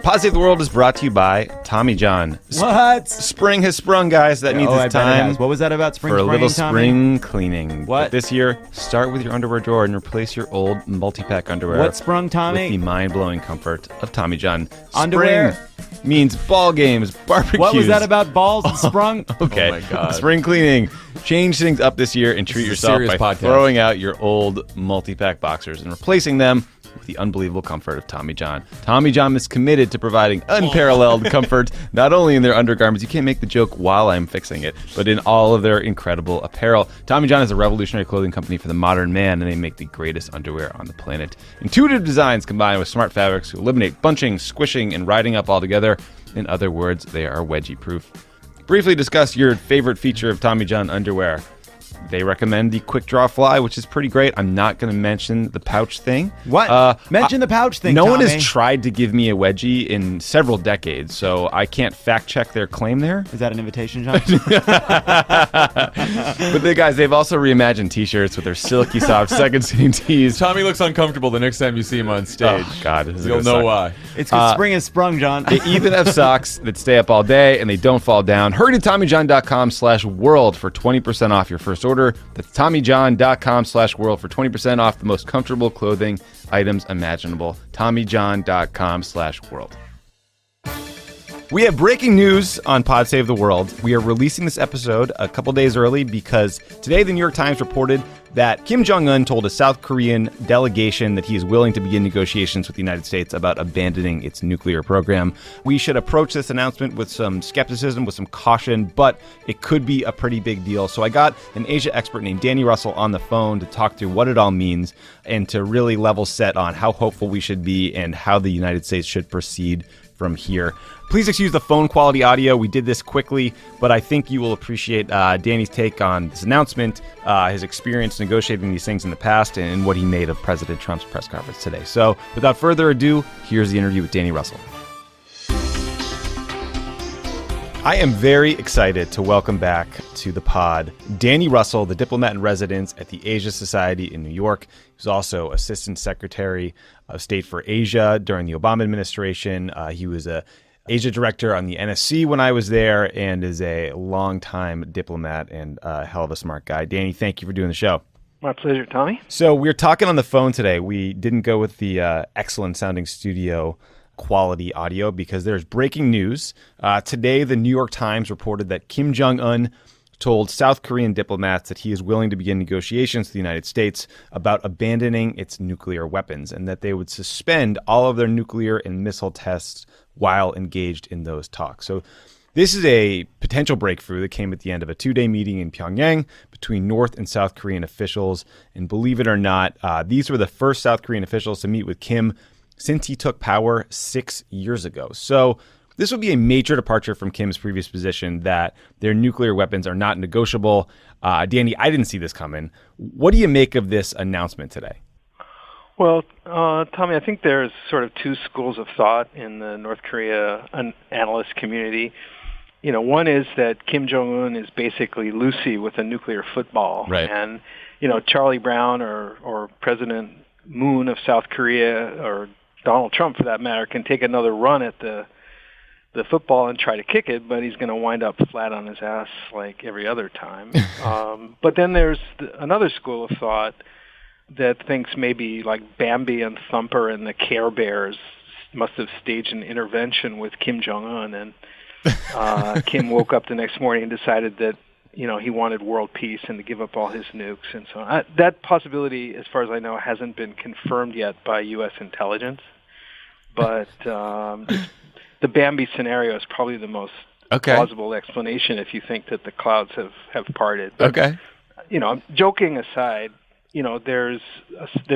Pod Save the World is brought to you by Tommy John. What? Spring has sprung, guys. That means it's time. What was that about spring? For a little Tommy? spring cleaning. What? But this year, start with your underwear drawer and replace your old multi-pack underwear. What sprung, Tommy? With the mind-blowing comfort of Tommy John. Underwear? Spring means ball games, barbecues. What was that about balls and sprung? Okay. Oh my God. Spring cleaning. Change things up this year and treat yourself by podcast. throwing out your old multi-pack boxers and replacing them with the unbelievable comfort of Tommy John. Tommy John is committed to providing unparalleled comfort, not only in their undergarments, you can't make the joke while I'm fixing it, but in all of their incredible apparel. Tommy John is a revolutionary clothing company for the modern man, and they make the greatest underwear on the planet. Intuitive designs combined with smart fabrics to eliminate bunching, squishing, and riding up all together. In other words, they are wedgie-proof. Briefly discuss your favorite feature of Tommy John underwear. They recommend the quick draw fly, which is pretty great. I'm not going to mention the pouch thing. What? Mention the pouch thing, No Tommy. one has tried to give me a wedgie in several decades, so I can't fact check their claim there. Is that an invitation, John? But guys, they've also reimagined t-shirts with their silky soft second seam tees. Tommy looks uncomfortable the next time you see him on stage. Oh, God. This is You'll gonna know suck. why. It's because spring has sprung, John. They even have socks that stay up all day and they don't fall down. Hurry to TommyJohn.com/world for 20% off your first order. That's TommyJohn.com/world for 20% off the most comfortable clothing items imaginable. TommyJohn.com/world. We have breaking news on Pod Save the World. We are releasing this episode a couple days early because today the New York Times reported that Kim Jong-un told a South Korean delegation that he is willing to begin negotiations with the United States about abandoning its nuclear program. We should approach this announcement with some skepticism, with some caution, but it could be a pretty big deal. So I got an Asia expert named Danny Russell on the phone to talk through what it all means and to really level set on how hopeful we should be and how the United States should proceed from here. Please excuse the phone quality audio. We did this quickly, but I think you will appreciate Danny's take on this announcement, his experience negotiating these things in the past, and what he made of President Trump's press conference today. So without further ado, here's the interview with Danny Russell. I am very excited to welcome back to the pod Danny Russell, the diplomat in residence at the Asia Society in New York. He was also Assistant Secretary of State for Asia during the Obama administration. He was a Asia director on the NSC when I was there and is a longtime diplomat and a hell of a smart guy. Danny, thank you for doing the show. My pleasure, Tommy. So we're talking on the phone today. We didn't go with the excellent sounding studio quality audio because there's breaking news. Today, the New York Times reported that Kim Jong-un told South Korean diplomats that he is willing to begin negotiations with the United States about abandoning its nuclear weapons and that they would suspend all of their nuclear and missile tests while engaged in those talks. So this is a potential breakthrough that came at the end of a two-day meeting in Pyongyang between North and South Korean officials. And believe it or not, these were the first South Korean officials to meet with Kim since he took power 6 years ago. So this would be a major departure from Kim's previous position that their nuclear weapons are not negotiable. Danny, I didn't see this coming. What do you make of this announcement today? Well, Tommy, I think there's sort of two schools of thought in the North Korea analyst community. You know, one is that Kim Jong-un is basically Lucy with a nuclear football. Right. And, you know, Charlie Brown or President Moon of South Korea or Donald Trump, for that matter, can take another run at the football and try to kick it, but he's going to wind up flat on his ass like every other time. But then there's another school of thought that thinks maybe like Bambi and Thumper and the Care Bears must have staged an intervention with Kim Jong-un, and Kim woke up the next morning and decided that, you know, he wanted world peace and to give up all his nukes and so on. That possibility, as far as I know, hasn't been confirmed yet by U.S. intelligence, but the Bambi scenario is probably the most plausible explanation if you think that the clouds have parted. But, you know, joking aside, you know, there's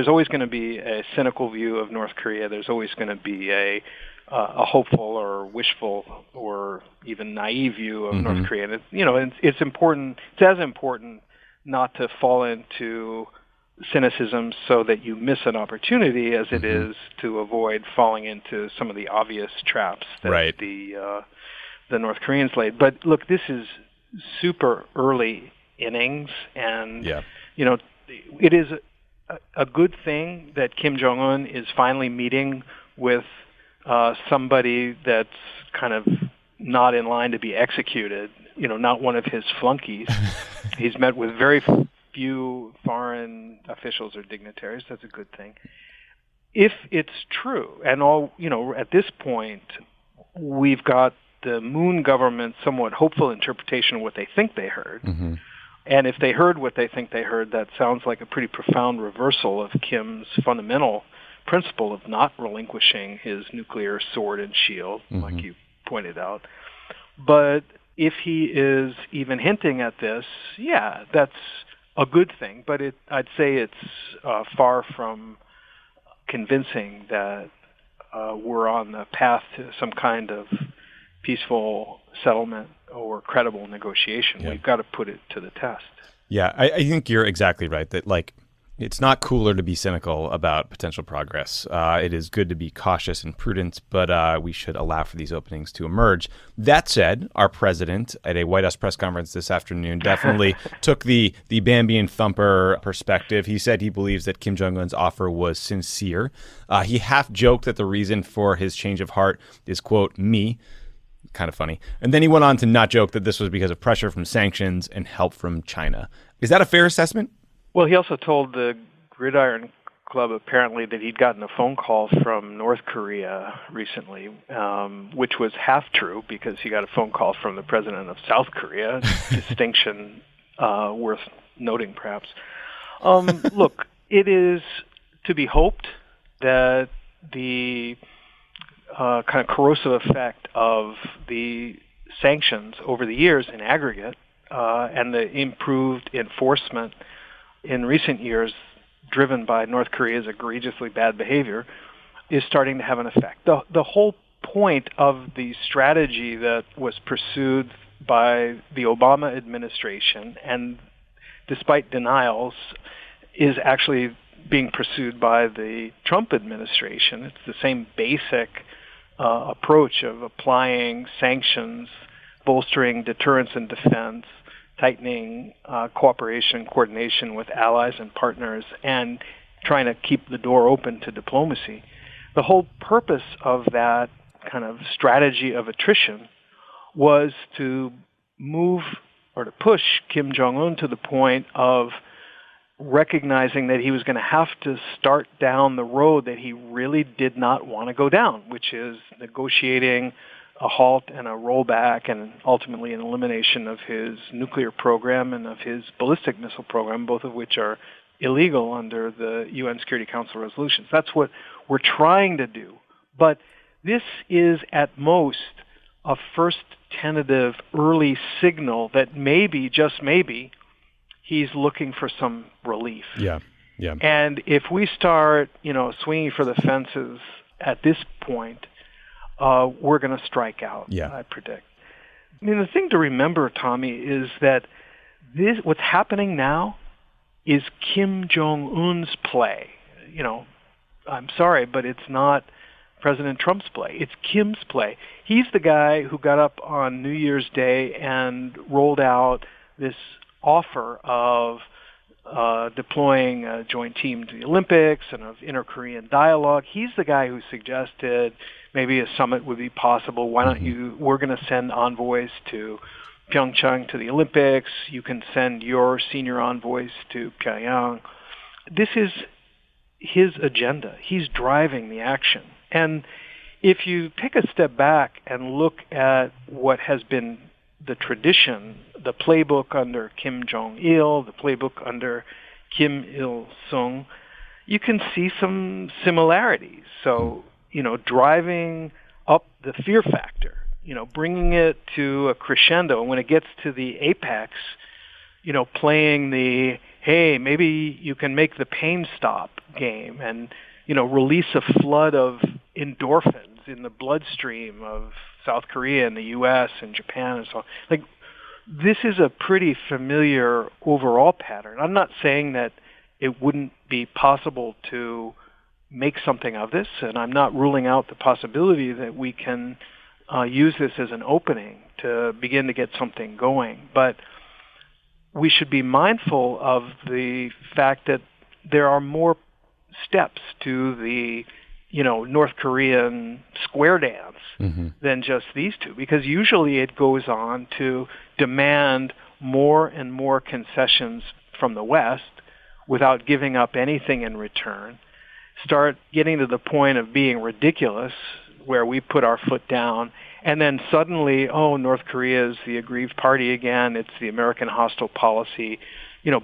always going to be a cynical view of North Korea. There's always going to be a hopeful or wishful or even naive view of North Korea. And it's important. It's as important not to fall into cynicism so that you miss an opportunity as it is to avoid falling into some of the obvious traps that the North Koreans laid. But look, this is super early innings, and you know, it is a good thing that Kim Jong-un is finally meeting with somebody that's kind of not in line to be executed, not one of his flunkies. He's met with very few foreign officials or dignitaries. That's a good thing. If it's true, and at this point, we've got the Moon government somewhat hopeful interpretation of what they think they heard. Mm-hmm. And if they heard what they think they heard, that sounds like a pretty profound reversal of Kim's fundamental principle of not relinquishing his nuclear sword and shield, like you pointed out. But if he is even hinting at this, yeah, that's a good thing. But I'd say it's far from convincing that we're on the path to some kind of peaceful settlement or credible negotiation. Yeah. We've got to put it to the test. Yeah, I think you're exactly right that it's not cooler to be cynical about potential progress. It is good to be cautious and prudent, but we should allow for these openings to emerge. That said, our president at a White House press conference this afternoon definitely took the Bambi and Thumper perspective. He said he believes that Kim Jong-un's offer was sincere. He half joked that the reason for his change of heart is, quote, me. Kind of funny. And then he went on to not joke that this was because of pressure from sanctions and help from China. Is that a fair assessment? Well, he also told the Gridiron Club apparently that he'd gotten a phone call from North Korea recently, which was half true because he got a phone call from the president of South Korea, distinction worth noting perhaps. Look, it is to be hoped that the kind of corrosive effect of the sanctions over the years in aggregate and the improved enforcement in recent years driven by North Korea's egregiously bad behavior is starting to have an effect. The whole point of the strategy that was pursued by the Obama administration, and despite denials, is actually being pursued by the Trump administration. It's the same basic approach of applying sanctions, bolstering deterrence and defense, tightening cooperation, coordination with allies and partners, and trying to keep the door open to diplomacy. The whole purpose of that kind of strategy of attrition was to move or to push Kim Jong-un to the point of recognizing that he was going to have to start down the road that he really did not want to go down, which is negotiating a halt and a rollback and ultimately an elimination of his nuclear program and of his ballistic missile program, both of which are illegal under the UN Security Council resolutions. That's what we're trying to do. But this is at most a first tentative early signal that maybe, just maybe, he's looking for some relief. Yeah. And if we start, swinging for the fences at this point, we're going to strike out, I predict. I mean, the thing to remember, Tommy, is that what's happening now is Kim Jong-un's play. I'm sorry, but it's not President Trump's play. It's Kim's play. He's the guy who got up on New Year's Day and rolled out this offer of deploying a joint team to the Olympics and of inter-Korean dialogue. He's the guy who suggested maybe a summit would be possible. Why don't we're going to send envoys to Pyeongchang to the Olympics. You can send your senior envoys to Pyongyang. This is his agenda. He's driving the action. And if you take a step back and look at what has been the tradition, the playbook under Kim Jong-il, the playbook under Kim Il-sung, you can see some similarities. So, driving up the fear factor, bringing it to a crescendo. And when it gets to the apex, playing the, hey, maybe you can make the pain stop game and, release a flood of endorphins in the bloodstream of South Korea and the U.S. and Japan and so on. Like, this is a pretty familiar overall pattern. I'm not saying that it wouldn't be possible to make something of this, and I'm not ruling out the possibility that we can use this as an opening to begin to get something going. But we should be mindful of the fact that there are more steps to the North Korean square dance than just these two, because usually it goes on to demand more and more concessions from the West without giving up anything in return, start getting to the point of being ridiculous where we put our foot down, and then suddenly, North Korea is the aggrieved party again, it's the American hostile policy,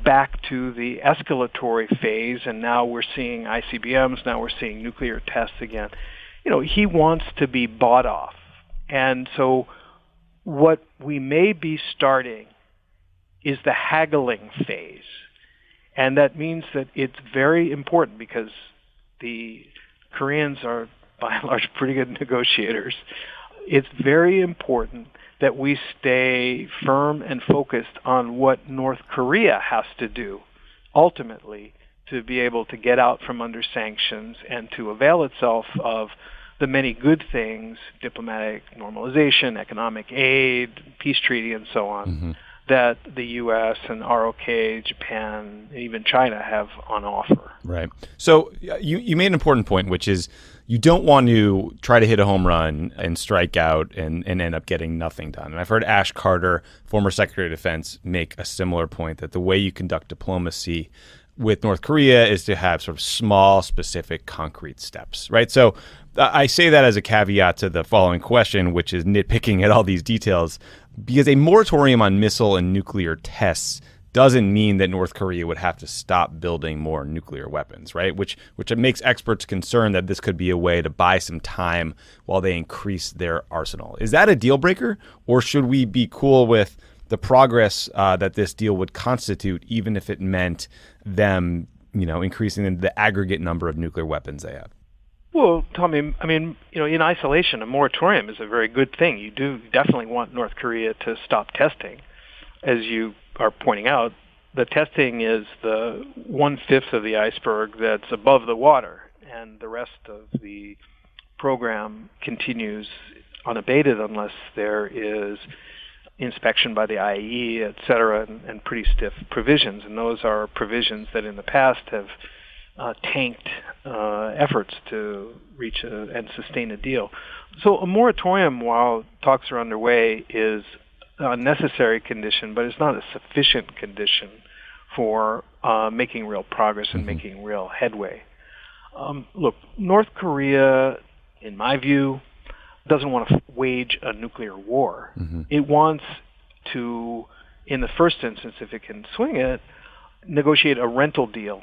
back to the escalatory phase, and now we're seeing ICBMs, now we're seeing nuclear tests again. He wants to be bought off. And so what we may be starting is the haggling phase. And that means that it's very important, because the Koreans are, by and large, pretty good negotiators. It's very important that we stay firm and focused on what North Korea has to do, ultimately, to be able to get out from under sanctions and to avail itself of the many good things, diplomatic normalization, economic aid, peace treaty, and so on, that the U.S. and ROK, Japan, and even China have on offer. Right. So you made an important point, which is you don't want to try to hit a home run and strike out and end up getting nothing done. And I've heard Ash Carter, former Secretary of Defense, make a similar point, that the way you conduct diplomacy with North Korea is to have sort of small, specific, concrete steps, right? So I say that as a caveat to the following question, which is nitpicking at all these details, because a moratorium on missile and nuclear tests doesn't mean that North Korea would have to stop building more nuclear weapons, right? Which makes experts concerned that this could be a way to buy some time while they increase their arsenal. Is that a deal breaker, or should we be cool with the progress that this deal would constitute, even if it meant them, increasing the aggregate number of nuclear weapons they have? Well, Tommy, in isolation, a moratorium is a very good thing. You do definitely want North Korea to stop testing. As you are pointing out, the testing is the 1/5 of the iceberg that's above the water, and the rest of the program continues unabated unless there is inspection by the IAEA, et cetera, and pretty stiff provisions. And those are provisions that in the past have tanked efforts to reach and sustain a deal. So a moratorium, while talks are underway, is a necessary condition, but it's not a sufficient condition for making real progress and making real headway. Look, North Korea, in my view, doesn't want to wage a nuclear war. It wants to, in the first instance, if it can swing it, negotiate a rental deal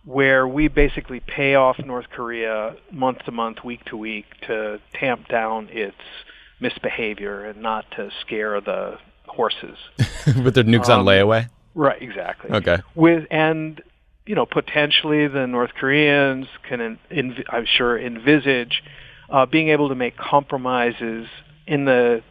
where we basically pay off North Korea month to month, week to week, to tamp down its misbehavior and not to scare the horses. With their nukes on layaway? Right, exactly. Okay. Potentially the North Koreans can, I'm sure, envisage being able to make compromises in the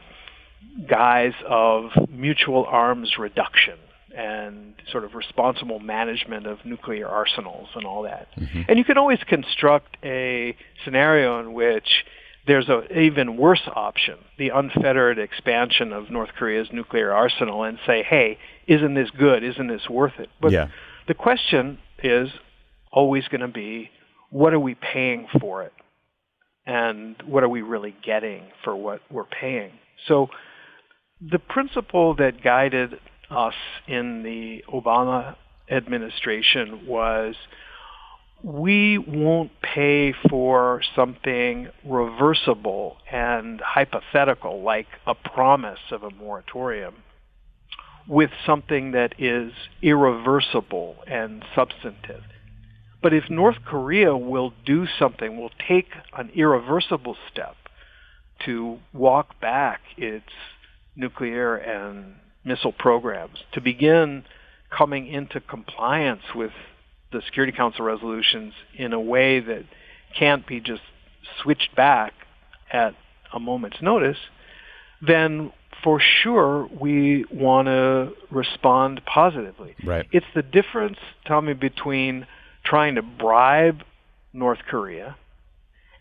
guise of mutual arms reduction and sort of responsible management of nuclear arsenals and all that. And you can always construct a scenario in which there's an even worse option, the unfettered expansion of North Korea's nuclear arsenal, and say, hey, isn't this good? Isn't this worth it? But the question is always going to be, what are we paying for it? And what are we really getting for what we're paying? So the principle that guided us in the Obama administration was, we won't pay for something reversible and hypothetical like a promise of a moratorium with something that is irreversible and substantive. But if North Korea will do something, will take an irreversible step to walk back its nuclear and missile programs, to begin coming into compliance with the Security Council resolutions in a way that can't be just switched back at a moment's notice, then for sure we want to respond positively. Right. It's the difference, Tommy, between trying to bribe North Korea,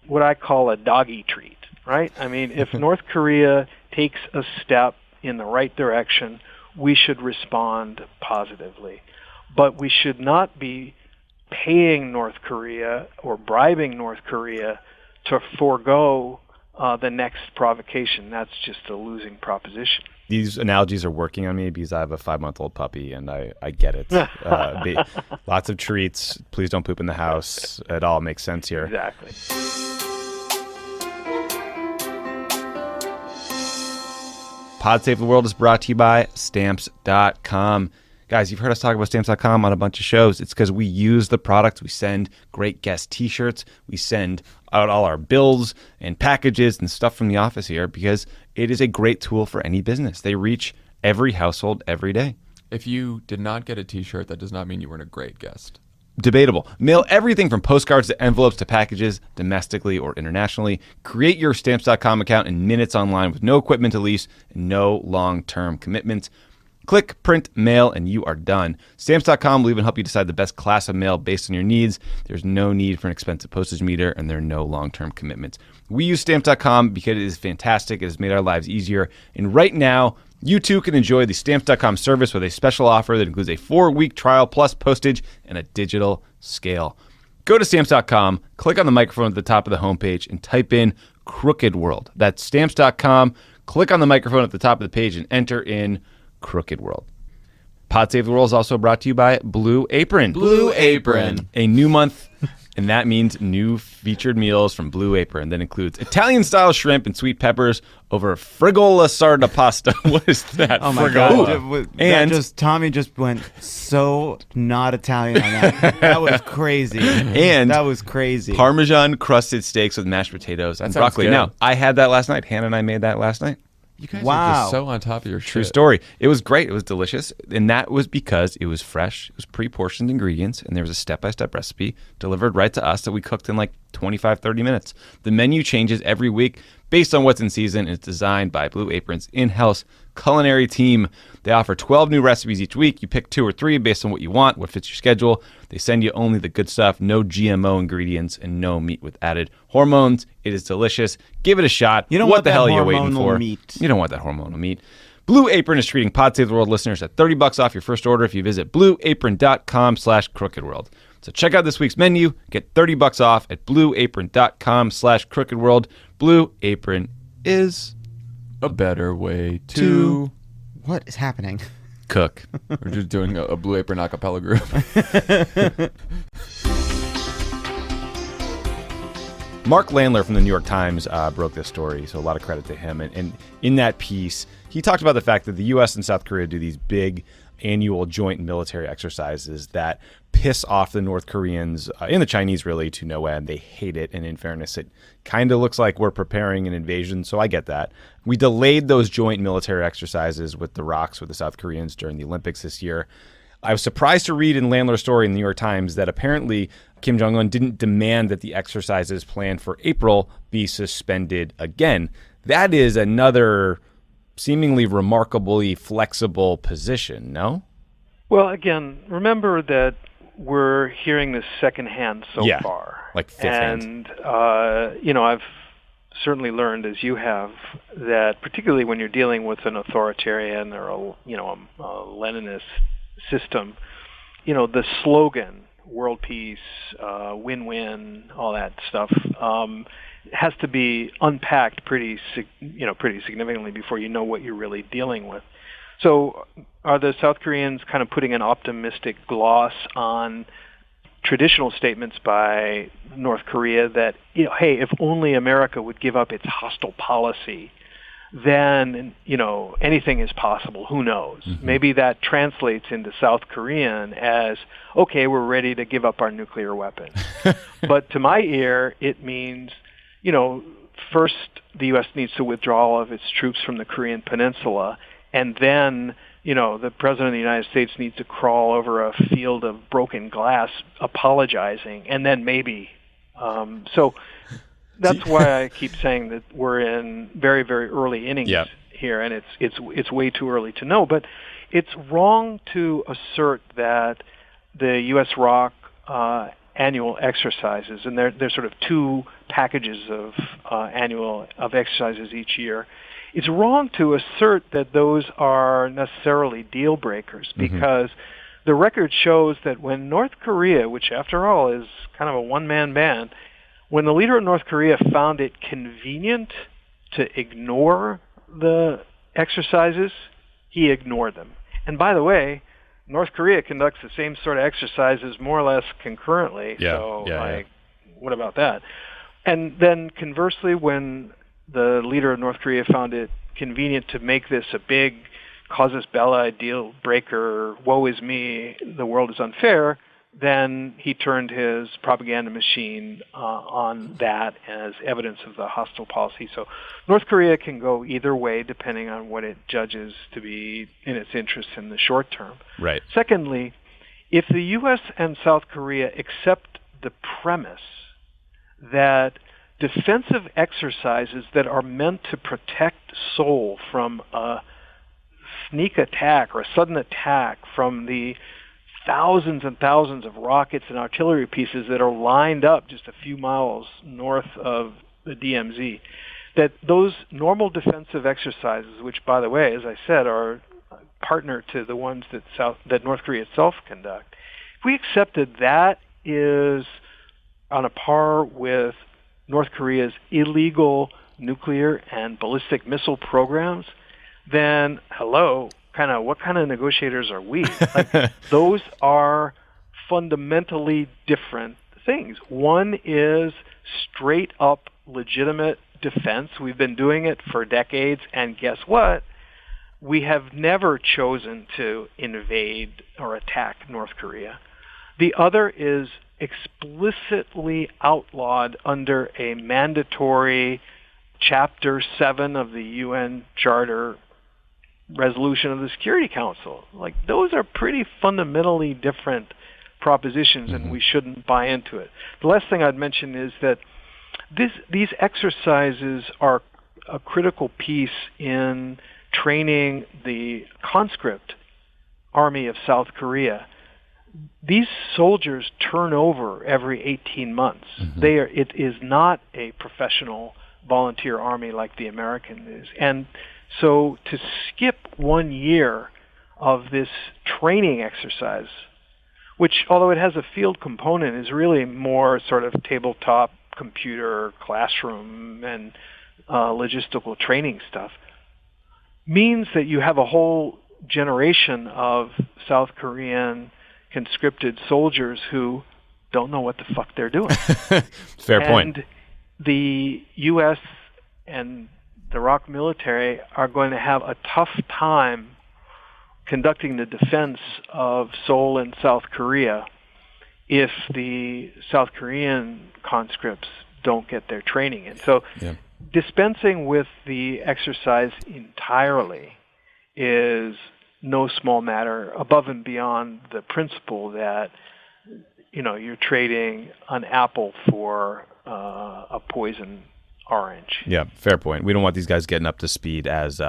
what I call a doggy treat, right? I mean, if North Korea takes a step in the right direction, we should respond positively. But we should not be paying North Korea or bribing North Korea to forego the next provocation. That's just a losing proposition. These analogies are working on me because I have a 5-month-old puppy, and I get it. Lots of treats. Please don't poop in the house. It all makes sense here. Exactly. Pod Save the World is brought to you by Stamps.com. Guys, you've heard us talk about Stamps.com on a bunch of shows. It's because we use the product. We send great guest T-shirts. We send out all our bills and packages and stuff from the office here because it is a great tool for any business. They reach every household every day. If you did not get a T-shirt, that does not mean you weren't a great guest. Debatable. Mail everything from postcards to envelopes to packages, domestically or internationally. Create your Stamps.com account in minutes online with no equipment to lease and no long-term commitments. Click, print, mail, and you are done. Stamps.com will even help you decide the best class of mail based on your needs. There's no need for an expensive postage meter, and there are no long-term commitments. We use Stamps.com because it is fantastic. It has made our lives easier. And right now, you too can enjoy the Stamps.com service with a special offer that includes a 4-week trial plus postage and a digital scale. Go to Stamps.com, click on the microphone at the top of the homepage, and type in Crooked World. That's Stamps.com. Click on the microphone at the top of the page and enter in Crooked World. Pod Save the World is also brought to you by Blue Apron. Blue Apron. A new month, and that means new featured meals from Blue Apron. That includes Italian-style shrimp and sweet peppers over frigola sarda pasta. What is that? Oh my Frigola. God! And Tommy just went so not Italian on that. That was crazy. And that was crazy. Parmesan crusted steaks with mashed potatoes and broccoli. Good. Now, I had that last night. Hannah and I made that last night. You guys are Wow. just so on top of your True shit. story. It was great. It was delicious. And that was because it was fresh. It was pre-portioned ingredients. And there was a step-by-step recipe delivered right to us that we cooked in like 25, 30 minutes. The menu changes every week based on what's in season. It's designed by Blue Apron's in-house culinary team. They offer 12 new recipes each week. You pick 2 or 3 based on what you want, what fits your schedule. They send you only the good stuff, no GMO ingredients, and no meat with added hormones. It is delicious. Give it a shot. You don't what want the that hell are you waiting hormonal for? meat. You don't want that hormonal meat. Blue Apron is treating Pod Save the World listeners at $30 off your first order if you visit blueapron.com/crookedworld. So check out this week's menu. Get $30 off at blueapron.com/crookedworld. Blue Apron is A better way to What is happening? cook. We're just doing a Blue Apron a cappella group. Mark Landler from the New York Times broke this story, so a lot of credit to him. And in that piece, he talked about the fact that the U.S. and South Korea do these big annual joint military exercises that piss off the North Koreans and the Chinese really to no end. They hate it, and in fairness, it kind of looks like we're preparing an invasion, so I get that. We delayed those joint military exercises with the rocks with the South Koreans during the Olympics this year. I was surprised to read in Landler's story in the New York Times that apparently Kim Jong-un didn't demand that the exercises planned for April be suspended again. That is another seemingly remarkably flexible position, no? Well, again, remember that we're hearing this secondhand so far. Like fifth hand. And, I've certainly learned, as you have, that particularly when you're dealing with an authoritarian or a Leninist system, the slogan, world peace, win-win, all that stuff, has to be unpacked pretty significantly before you know what you're really dealing with. So are the South Koreans kind of putting an optimistic gloss on traditional statements by North Korea that, hey, if only America would give up its hostile policy, then, anything is possible. Who knows? Mm-hmm. Maybe that translates into South Korean as, okay, we're ready to give up our nuclear weapons. But to my ear, it means, first the U.S. needs to withdraw all of its troops from the Korean Peninsula, and then, the President of the United States needs to crawl over a field of broken glass apologizing, and then maybe. So that's why I keep saying that we're in very, very early innings here, and it's way too early to know. But it's wrong to assert that the U.S. ROC annual exercises, and there's sort of 2 packages of annual exercises each year. It's wrong to assert that those are necessarily deal breakers because the record shows that when North Korea, which after all is kind of a one-man band, when the leader of North Korea found it convenient to ignore the exercises, he ignored them. And by the way, North Korea conducts the same sort of exercises more or less concurrently. What about that? And then conversely, when the leader of North Korea found it convenient to make this a big casus belli, deal breaker, woe is me, the world is unfair, then he turned his propaganda machine on that as evidence of the hostile policy. So North Korea can go either way depending on what it judges to be in its interest in the short term. Right. Secondly, if the U.S. and South Korea accept the premise that defensive exercises that are meant to protect Seoul from a sneak attack or a sudden attack from the thousands and thousands of rockets and artillery pieces that are lined up just a few miles north of the DMZ, that those normal defensive exercises, which, by the way, as I said, are partner to the ones that North Korea itself conduct, if we accepted that is on a par with North Korea's illegal nuclear and ballistic missile programs, then what kind of negotiators are we? Like, those are fundamentally different things. One is straight up legitimate defense. We've been doing it for decades, and guess what? We have never chosen to invade or attack North Korea. The other is explicitly outlawed under a mandatory Chapter 7 of the UN Charter resolution of the Security Council. Like, those are pretty fundamentally different propositions, and we shouldn't buy into it. The last thing I'd mention is that these exercises are a critical piece in training the conscript army of South Korea. These soldiers turn over every 18 months. It is not a professional volunteer army like the American is. And so to skip 1 year of this training exercise, which, although it has a field component, is really more sort of tabletop computer classroom and logistical training stuff, means that you have a whole generation of South Korean conscripted soldiers who don't know what the fuck they're doing. Fair point. And the U.S. and the ROK military are going to have a tough time conducting the defense of Seoul and South Korea if the South Korean conscripts don't get their training in. So dispensing with the exercise entirely is no small matter, above and beyond the principle that, you're trading an apple for a poison orange. Yeah, fair point. We don't want these guys getting up to speed as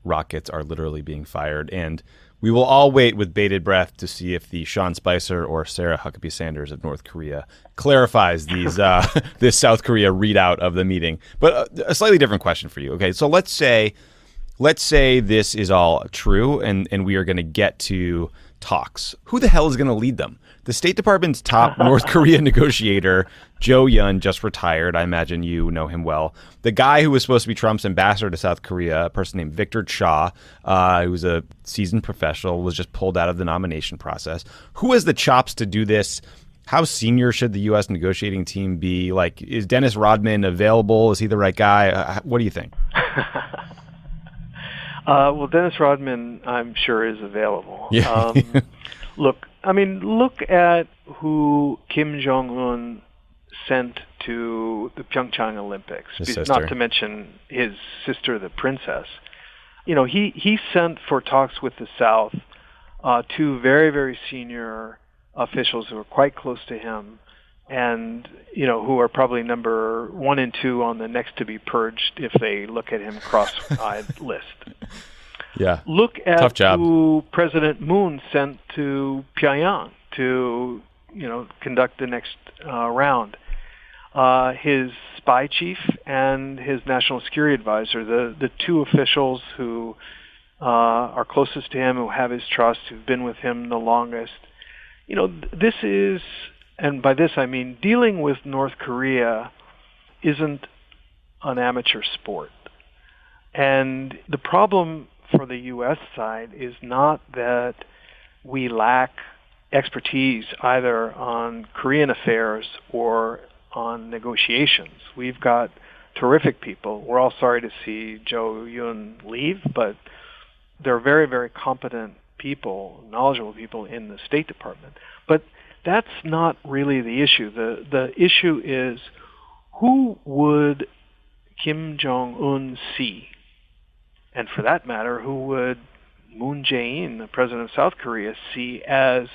rockets are literally being fired. And we will all wait with bated breath to see if the Sean Spicer or Sarah Huckabee Sanders of North Korea clarifies these this South Korea readout of the meeting. But a slightly different question for you. Okay, so let's say this is all true and we are going to get to talks. Who the hell is going to lead them? The State Department's top North Korea negotiator, Jong-un, just retired. I imagine you know him well. The guy who was supposed to be Trump's ambassador to South Korea, a person named Victor Cha, who's a seasoned professional, was just pulled out of the nomination process. Who has the chops to do this? How senior should the U.S. negotiating team be? Like, is Dennis Rodman available? Is he the right guy? What do you think? Well, Dennis Rodman, I'm sure, is available. Yeah. Look at who Kim Jong-un sent to the Pyeongchang Olympics, not to mention his sister, the princess. He sent for talks with the South two very, very senior officials who are quite close to him and, who are probably number 1 and 2 on the next to be purged if they look at him cross-eyed list. Yeah. Look at who President Moon sent to Pyongyang to, conduct the next round. His spy chief and his national security advisor, the two officials who are closest to him, who have his trust, who've been with him the longest. This is, and by this I mean dealing with North Korea isn't an amateur sport. And the problem for the U.S. side is not that we lack expertise either on Korean affairs or on negotiations. We've got terrific people. We're all sorry to see Jong-un leave, but they're very, very competent people, knowledgeable people in the State Department. But that's not really the issue. The issue is, who would Kim Jong-un see? And for that matter, who would Moon Jae-in, the president of South Korea, see as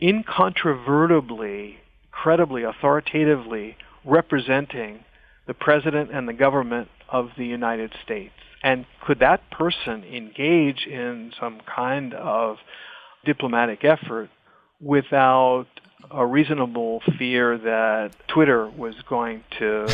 incontrovertibly, credibly, authoritatively representing the president and the government of the United States? And could that person engage in some kind of diplomatic effort without a reasonable fear that Twitter was going to,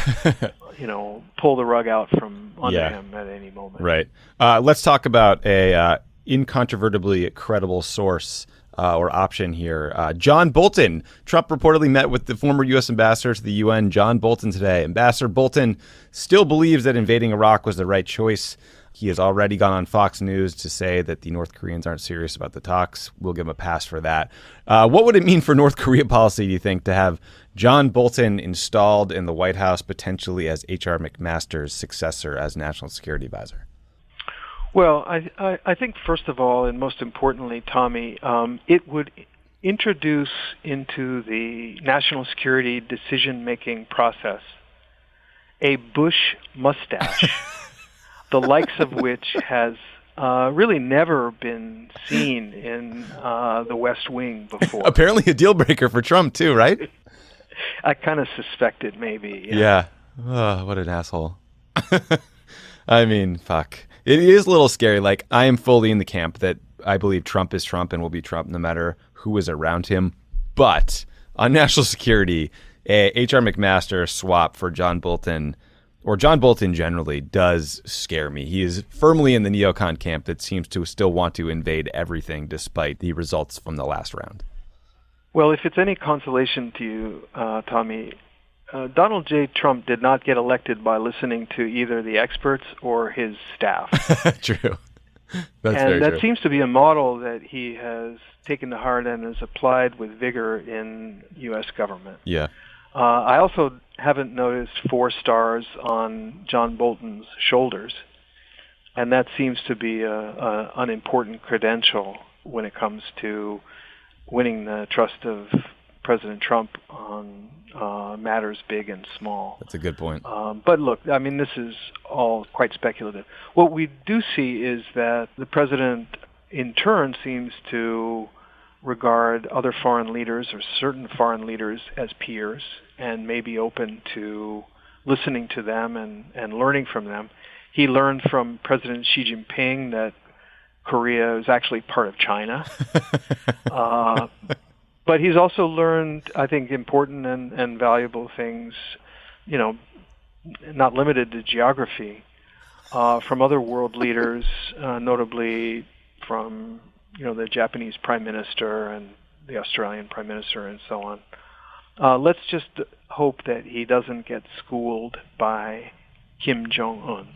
pull the rug out from under him at any moment? Right. Let's talk about a incontrovertibly credible source or option here. John Bolton. Trump reportedly met with the former U.S. ambassador to the UN, John Bolton, today. Ambassador Bolton still believes that invading Iraq was the right choice. He has already gone on Fox News to say that the North Koreans aren't serious about the talks. We'll give him a pass for that. What would it mean for North Korea policy, do you think, to have John Bolton installed in the White House potentially as H.R. McMaster's successor as National Security Advisor? Well, I think, first of all, and most importantly, Tommy, it would introduce into the national security decision-making process a Bush mustache, the likes of which has really never been seen in the West Wing before. Apparently a deal breaker for Trump, too, right? I kind of suspected maybe. Yeah. Oh, what an asshole. I mean, fuck. It is a little scary. Like, I am fully in the camp that I believe Trump is Trump and will be Trump no matter who is around him. But on national security, a H.R. McMaster swap for John Bolton, or John Bolton generally, does scare me. He is firmly in the neocon camp that seems to still want to invade everything despite the results from the last round. Well, if it's any consolation to you, Tommy, Donald J. Trump did not get elected by listening to either the experts or his staff. True. That's and very that true. seems to be a model that he has taken to heart and has applied with vigor in U.S. government. Yeah. I also haven't noticed 4 stars on John Bolton's shoulders, and that seems to be an important credential when it comes to winning the trust of President Trump on matters big and small. That's a good point. But look, I mean, this is all quite speculative. What we do see is that the president, in turn, seems to regard other foreign leaders or certain foreign leaders as peers and may be open to listening to them and learning from them. He learned from President Xi Jinping that Korea is actually part of China. But he's also learned, I think, important and valuable things, not limited to geography, from other world leaders, notably from, the Japanese Prime Minister and the Australian Prime Minister and so on. Let's just hope that he doesn't get schooled by Kim Jong-un.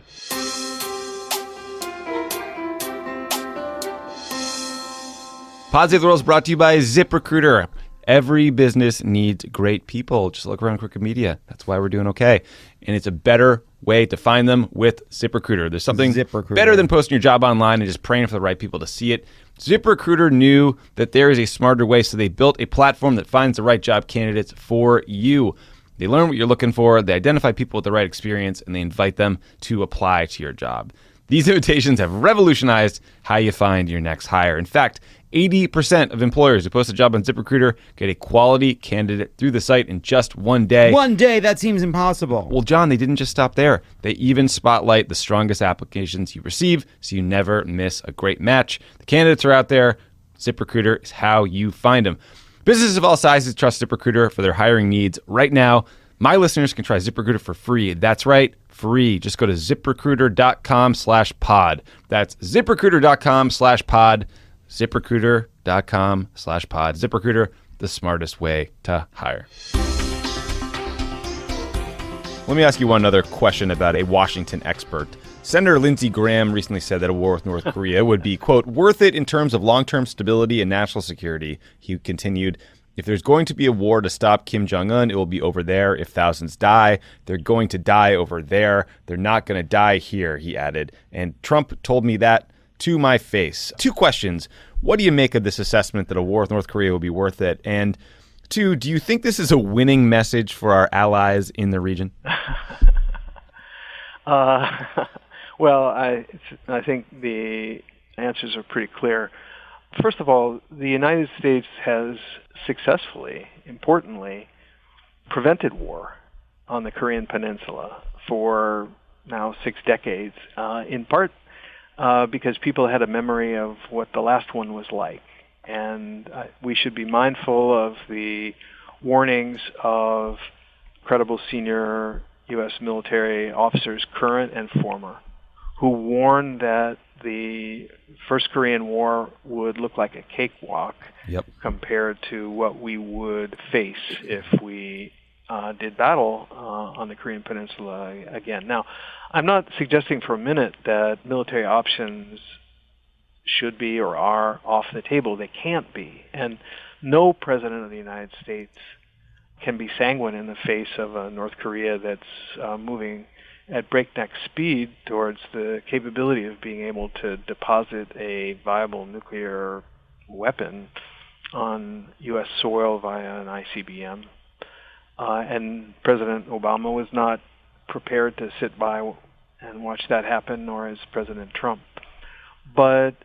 Pod Save the World is brought to you by ZipRecruiter. Every business needs great people. Just look around Crooked Media. That's why we're doing okay. And it's a better way to find them with ZipRecruiter. There's something better than posting your job online and just praying for the right people to see it. ZipRecruiter knew that there is a smarter way, so they built a platform that finds the right job candidates for you. They learn what you're looking for, they identify people with the right experience, and they invite them to apply to your job. These invitations have revolutionized how you find your next hire. In fact, 80% of employers who post a job on ZipRecruiter get a quality candidate through the site in just one day. One day? That seems impossible. Well, John, they didn't just stop there. They even spotlight the strongest applications you receive, so you never miss a great match. The candidates are out there. ZipRecruiter is how you find them. Businesses of all sizes trust ZipRecruiter for their hiring needs. Right now, my listeners can try ZipRecruiter for free. That's right, free. Just go to ZipRecruiter.com/pod. That's ZipRecruiter.com/pod. ZipRecruiter.com/pod. ZipRecruiter, the smartest way to hire. Let me ask you one other question about a Washington expert. Senator Lindsey Graham recently said that a war with North Korea would be, quote, worth it in terms of long-term stability and national security. He continued, if there's going to be a war to stop Kim Jong-un, it will be over there. If thousands die, they're going to die over there. They're not going to die here, he added. And Trump told me that to my face. Two questions. What do you make of this assessment that a war with North Korea will be worth it? And two, do you think this is a winning message for our allies in the region? Well, I think the answers are pretty clear. First of all, the United States has successfully, importantly, prevented war on the Korean Peninsula for now 6 decades, in part because people had a memory of what the last one was like. And we should be mindful of the warnings of credible senior U.S. military officers, current and former, who warned that the First Korean War would look like a cakewalk compared to what we would face if we did battle on the Korean Peninsula again. Now, I'm not suggesting for a minute that military options should be or are off the table. They can't be. And no president of the United States can be sanguine in the face of a North Korea that's moving at breakneck speed towards the capability of being able to deposit a viable nuclear weapon on U.S. soil via an ICBM. And President Obama was not prepared to sit by and watch that happen, nor is President Trump. But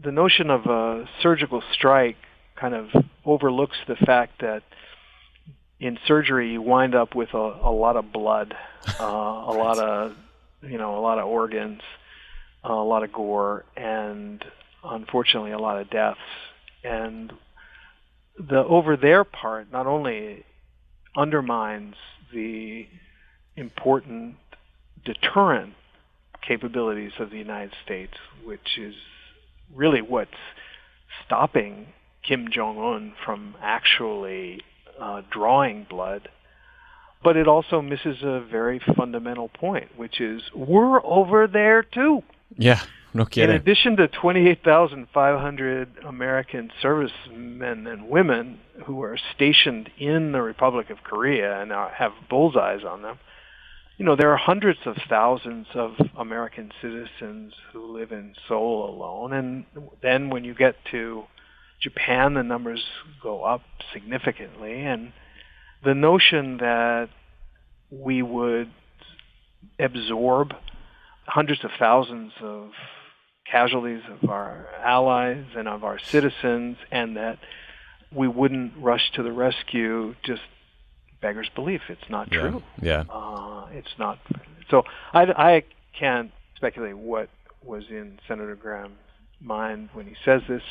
the notion of a surgical strike kind of overlooks the fact that in surgery, you wind up with a lot of blood, a lot of organs, a lot of gore, and unfortunately a lot of deaths. And the over there part not only undermines the important deterrent capabilities of the United States, which is really what's stopping Kim Jong-un from actually drawing blood, but it also misses a very fundamental point, which is we're over there too. Yeah, no kidding. In addition to 28,500 American servicemen and women who are stationed in the Republic of Korea and have bullseyes on them, there are hundreds of thousands of American citizens who live in Seoul alone. And then when you get to Japan, the numbers go up significantly, and the notion that we would absorb hundreds of thousands of casualties of our allies and of our citizens, and that we wouldn't rush to the rescue, just beggars belief. It's not true. Yeah. It's not. So I can't speculate what was in Senator Graham's mind when he says this.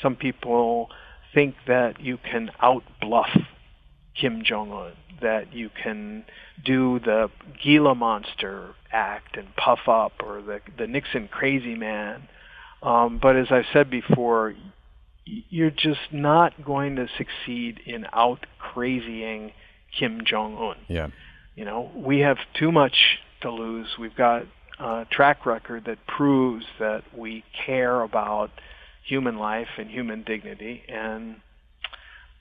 Some people think that you can out-bluff Kim Jong-un, that you can do the Gila Monster act and puff up, or the Nixon crazy man. But as I've said before, you're just not going to succeed in out-crazying Kim Jong-un. Yeah. We have too much to lose. We've got a track record that proves that we care about human life and human dignity, and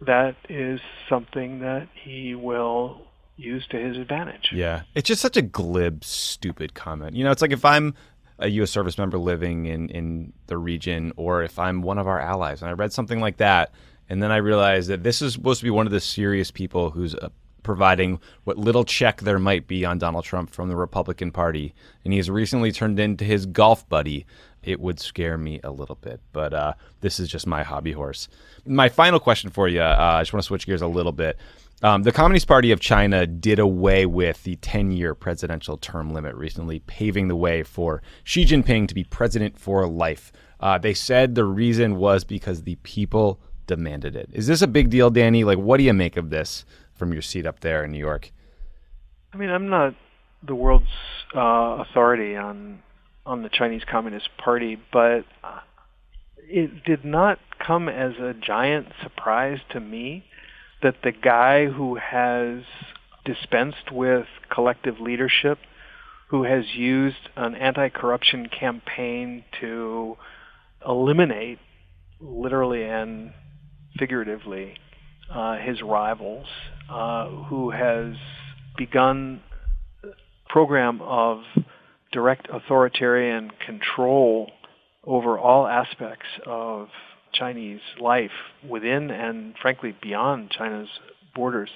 that is something that he will use to his advantage. Yeah. It's just such a glib, stupid comment. It's like if I'm a U.S. service member living in the region, or if I'm one of our allies, and I read something like that, and then I realized that this is supposed to be one of the serious people who's providing what little check there might be on Donald Trump from the Republican Party, and he's recently turned into his golf buddy, it would scare me a little bit. But this is just my hobby horse. My final question for you, I just want to switch gears a little bit. The Communist Party of China did away with the 10-year presidential term limit recently, paving the way for Xi Jinping to be president for life. They said the reason was because the people demanded it. Is this a big deal, Danny? Like, what do you make of this from your seat up there in New York? I mean, I'm not the world's authority on the Chinese Communist Party, but it did not come as a giant surprise to me that the guy who has dispensed with collective leadership, who has used an anti-corruption campaign to eliminate, literally and figuratively, his rivals, who has begun a program of direct authoritarian control over all aspects of Chinese life within and, frankly, beyond China's borders,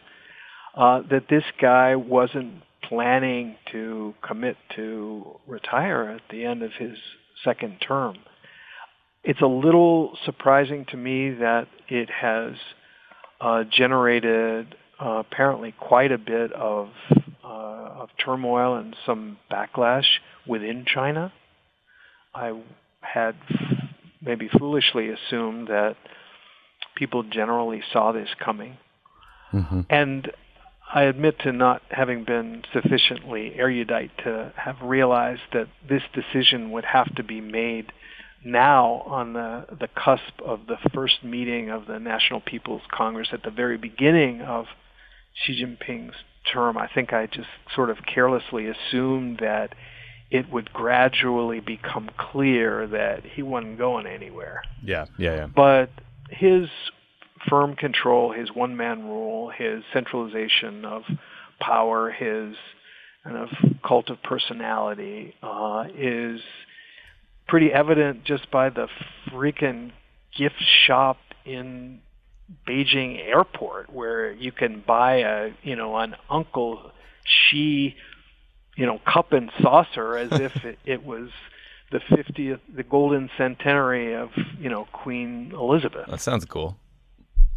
that this guy wasn't planning to commit to retire at the end of his second term. It's a little surprising to me that it has generated apparently quite a bit of turmoil and some backlash within China. I had maybe foolishly assumed that people generally saw this coming. Mm-hmm. And I admit to not having been sufficiently erudite to have realized that this decision would have to be made now on the cusp of the first meeting of the National People's Congress at the very beginning of Xi Jinping's term. I think I just sort of carelessly assumed that it would gradually become clear that he wasn't going anywhere. Yeah. But his firm control, his one-man rule, his centralization of power, his kind of cult of personality is pretty evident just by the freaking gift shop in Beijing airport, where you can buy an Uncle Xi cup and saucer as if it was the 50th, the golden centenary of, Queen Elizabeth. That sounds cool.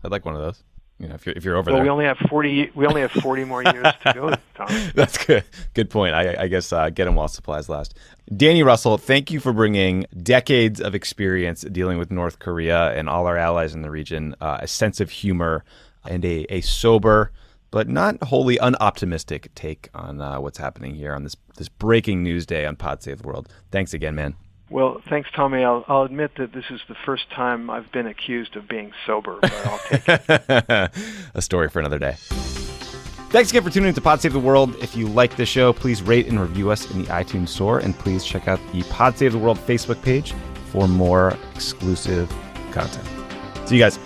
I'd like one of those. If you're over there. Well, we only have 40 more years to go, Tom. That's good. Good point. I guess get them while supplies last. Danny Russell, thank you for bringing decades of experience dealing with North Korea and all our allies in the region, a sense of humor, and a sober but not wholly unoptimistic take on what's happening here on this breaking news day on Pod Save the World. Thanks again, man. Well, thanks, Tommy. I'll admit that this is the first time I've been accused of being sober, but I'll take it. A story for another day. Thanks again for tuning in to Pod Save the World. If you like the show, please rate and review us in the iTunes store, and please check out the Pod Save the World Facebook page for more exclusive content. See you guys.